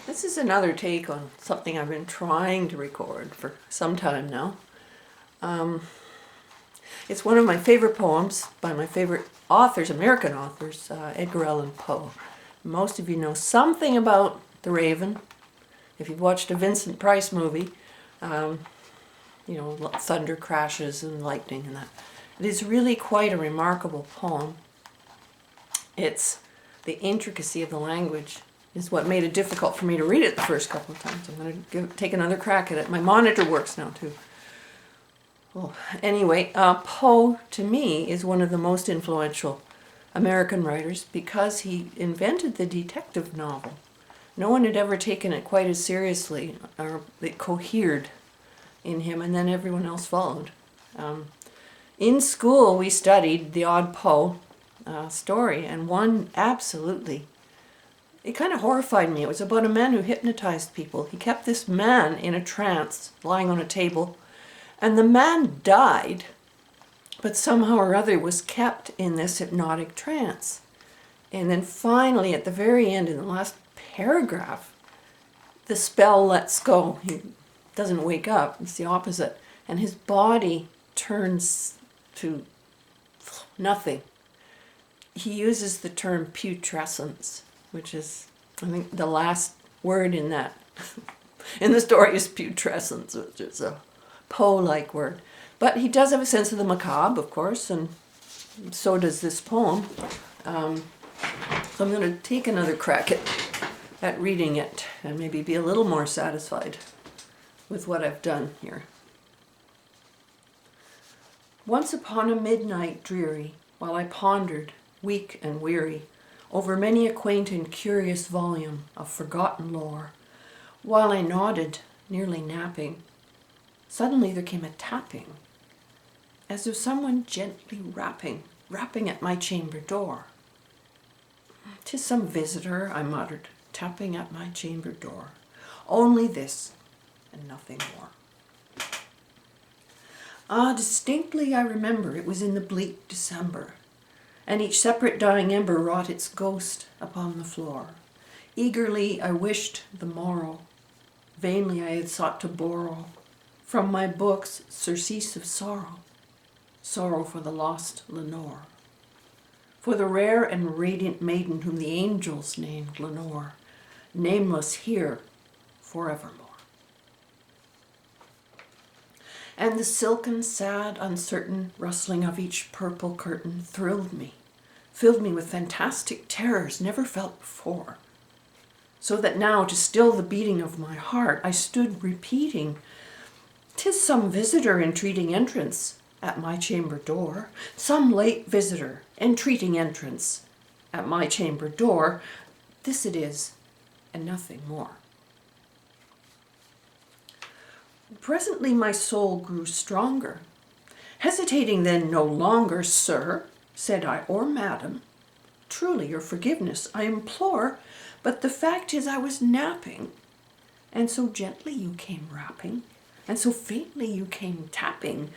This is another take on something I've been trying to record for some time now. It's one of my favorite poems by my favorite authors, American authors, Edgar Allan Poe. Most of you know something about The Raven. If you've watched a Vincent Price movie, thunder crashes and lightning and that. It is really quite a remarkable poem. It's the intricacy of the language is what made it difficult for me to read it the first couple of times. I'm going to take another crack at it. My monitor works now too. Well, anyway, Poe to me is one of the most influential American writers because he invented the detective novel. No one had ever taken it quite as seriously, or it cohered in him, and then everyone else followed. In school, we studied the odd Poe story, and one absolutely, it kind of horrified me. It was about a man who hypnotized people. He kept this man in a trance, lying on a table, and the man died, but somehow or other was kept in this hypnotic trance. And then finally, at the very end, in the last paragraph, the spell lets go. He doesn't wake up. It's the opposite. And his body turns to nothing. He uses the term putrescence, which is, I think, the last word in that. In the story is putrescence, which is a Poe-like word. But he does have a sense of the macabre, of course, and so does this poem. So I'm going to take another crack at reading it and maybe be a little more satisfied with what I've done here. Once upon a midnight dreary, while I pondered, weak and weary, over many a quaint and curious volume of forgotten lore, while I nodded, nearly napping, suddenly there came a tapping, as of someone gently rapping at my chamber door. "'Tis some visitor," I muttered, tapping at my chamber door. "Only this, and nothing more." Distinctly I remember it was in the bleak December, and each separate dying ember wrought its ghost upon the floor. Eagerly I wished the morrow, vainly I had sought to borrow from my books surcease of sorrow, sorrow for the lost Lenore, for the rare and radiant maiden whom the angels named Lenore, nameless here forevermore. And the silken, sad, uncertain rustling of each purple curtain thrilled me, filled me with fantastic terrors never felt before, so that now, to still the beating of my heart, I stood repeating, "'Tis some visitor entreating entrance at my chamber door, some late visitor entreating entrance at my chamber door. This it is, and nothing more." Presently my soul grew stronger. Hesitating then no longer, "Sir," said I, "or madam, truly your forgiveness I implore, but the fact is I was napping, and so gently you came rapping, and so faintly you came tapping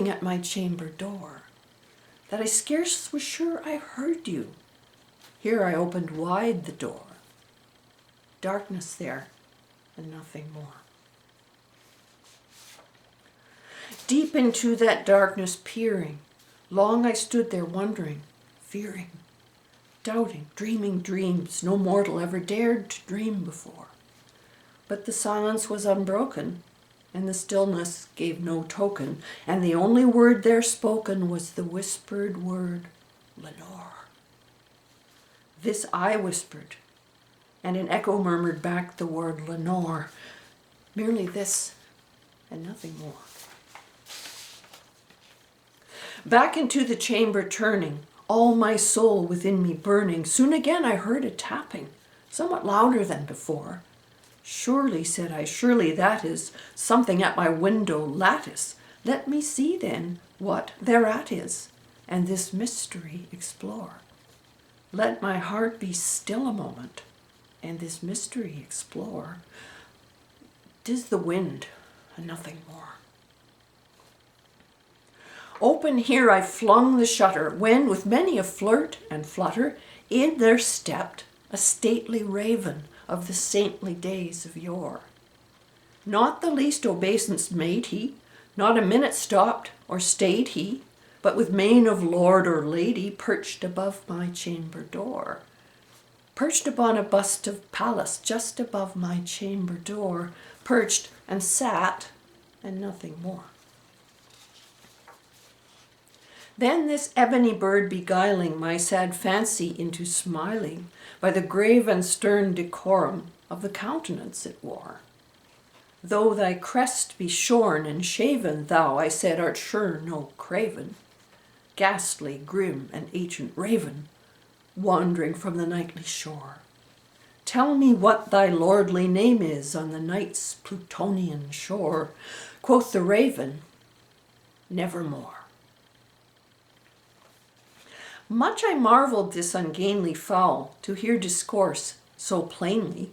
at my chamber door, that I scarce was sure I heard you. Here I opened wide the door. Darkness there, and nothing more." Deep into that darkness peering, long I stood there wondering, fearing, doubting, dreaming dreams no mortal ever dared to dream before. But the silence was unbroken, and the stillness gave no token, and the only word there spoken was the whispered word, "Lenore." This I whispered, and an echo murmured back the word "Lenore." Merely this, and nothing more. Back into the chamber turning, all my soul within me burning, soon again I heard a tapping, somewhat louder than before. "Surely," said I, "surely that is something at my window lattice. Let me see then what thereat is, and this mystery explore. Let my heart be still a moment, and this mystery explore. 'Tis the wind, and nothing more." Open here I flung the shutter, when, with many a flirt and flutter, in there stepped a stately raven, of the saintly days of yore. Not the least obeisance made he, not a minute stopped or stayed he, but with mien of lord or lady perched above my chamber door. Perched upon a bust of Pallas just above my chamber door, perched and sat and nothing more. Then this ebony bird beguiling my sad fancy into smiling by the grave and stern decorum of the countenance it wore. Though thy crest be shorn and shaven, thou, I said, art sure no craven, ghastly, grim, and ancient raven, wandering from the nightly shore. Tell me what thy lordly name is on the night's Plutonian shore. Quoth the raven, nevermore. Much I marvelled this ungainly fowl to hear discourse so plainly,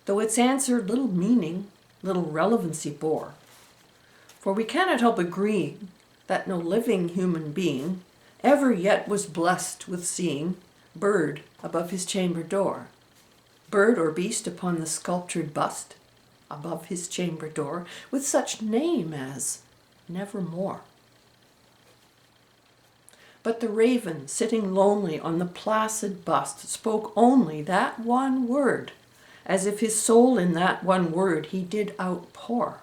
though its answer little meaning, little relevancy bore. For we cannot help agreeing that no living human being ever yet was blessed with seeing bird above his chamber door, bird or beast upon the sculptured bust above his chamber door, with such name as nevermore. But the raven, sitting lonely on the placid bust, spoke only that one word, as if his soul in that one word he did outpour.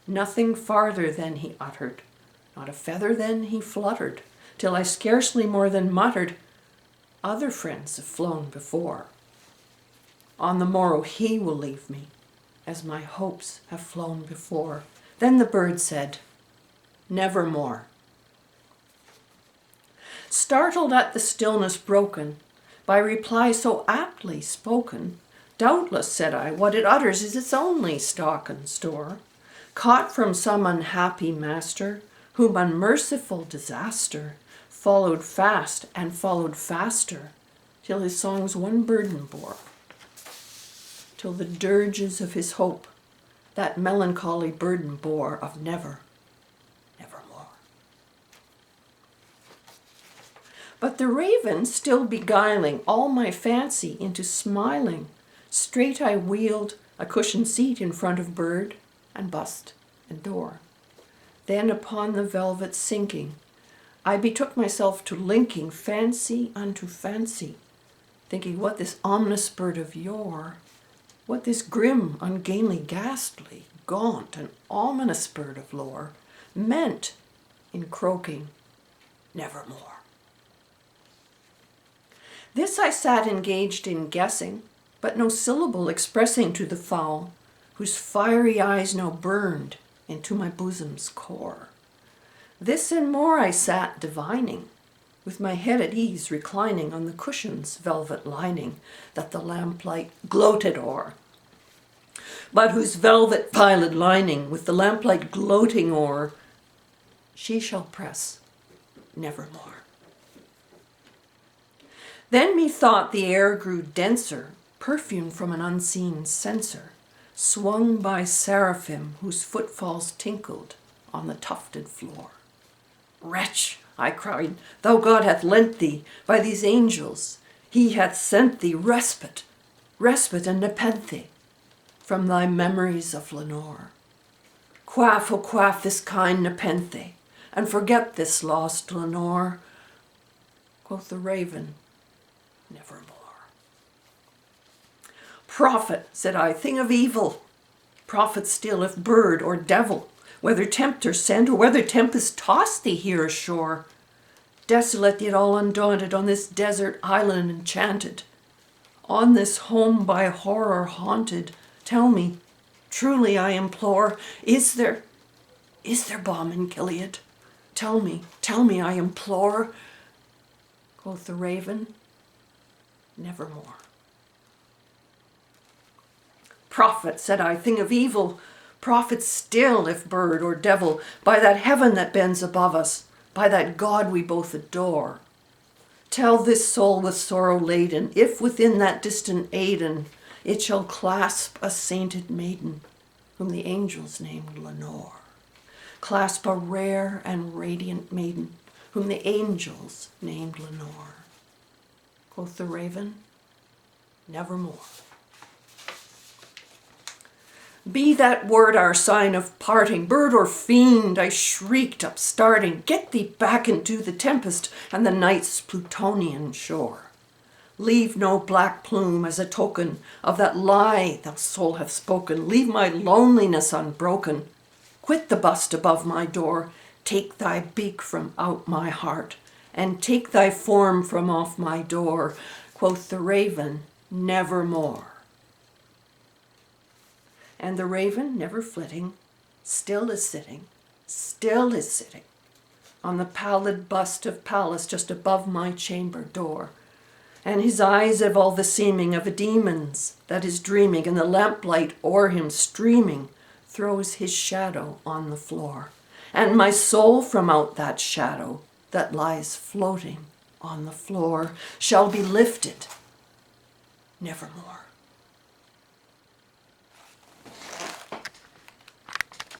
Nothing farther than he uttered, not a feather then he fluttered, till I scarcely more than muttered, other friends have flown before. On the morrow he will leave me, as my hopes have flown before. Then the bird said, nevermore. Startled at the stillness broken by reply so aptly spoken, doubtless, said I, what it utters is its only stock and store, caught from some unhappy master, whom unmerciful disaster followed fast and followed faster, till his songs one burden bore, till the dirges of his hope that melancholy burden bore of never, nevermore. But the raven, still beguiling all my fancy into smiling, straight I wheeled a cushioned seat in front of bird and bust and door. Then upon the velvet sinking, I betook myself to linking fancy unto fancy, thinking what this ominous bird of yore, what this grim, ungainly, ghastly, gaunt, and ominous bird of lore meant in croaking nevermore. This I sat engaged in guessing, but no syllable expressing to the fowl, whose fiery eyes now burned into my bosom's core. This and more I sat divining, with my head at ease reclining on the cushion's velvet lining that the lamplight gloated o'er, but whose velvet piled lining with the lamplight gloating o'er, she shall press nevermore. Then methought the air grew denser, perfume from an unseen censer, swung by seraphim whose footfalls tinkled on the tufted floor. Wretch, I cried, thou God hath lent thee, by these angels, he hath sent thee respite and nepenthe from thy memories of Lenore. Quaff, oh quaff this kind nepenthe, and forget this lost Lenore. Quoth the raven, nevermore. Prophet, said I, thing of evil, prophet still if bird or devil, whether tempter sent or whether tempest tossed thee here ashore, desolate yet all undaunted on this desert island enchanted, on this home by horror haunted, tell me, truly I implore, is there balm in Gilead? Tell me, I implore. Quoth the raven, nevermore. Prophet, said I, thing of evil, prophet still if bird or devil, by that heaven that bends above us, by that God we both adore. Tell this soul with sorrow laden, if within that distant Aidenn it shall clasp a sainted maiden, whom the angels named Lenore. Clasp a rare and radiant maiden, whom the angels named Lenore. Quoth the raven, nevermore. Be that word our sign of parting, bird or fiend, I shrieked upstarting, get thee back into the tempest and the night's Plutonian shore. Leave no black plume as a token of that lie thou soul hath spoken. Leave my loneliness unbroken. Quit the bust above my door. Take thy beak from out my heart, and take thy form from off my door. Quoth the raven, nevermore. And the raven, never flitting, still is sitting on the pallid bust of Pallas just above my chamber door. And his eyes have all the seeming of a demon's that is dreaming, and the lamplight o'er him streaming throws his shadow on the floor. And my soul from out that shadow that lies floating on the floor shall be lifted nevermore.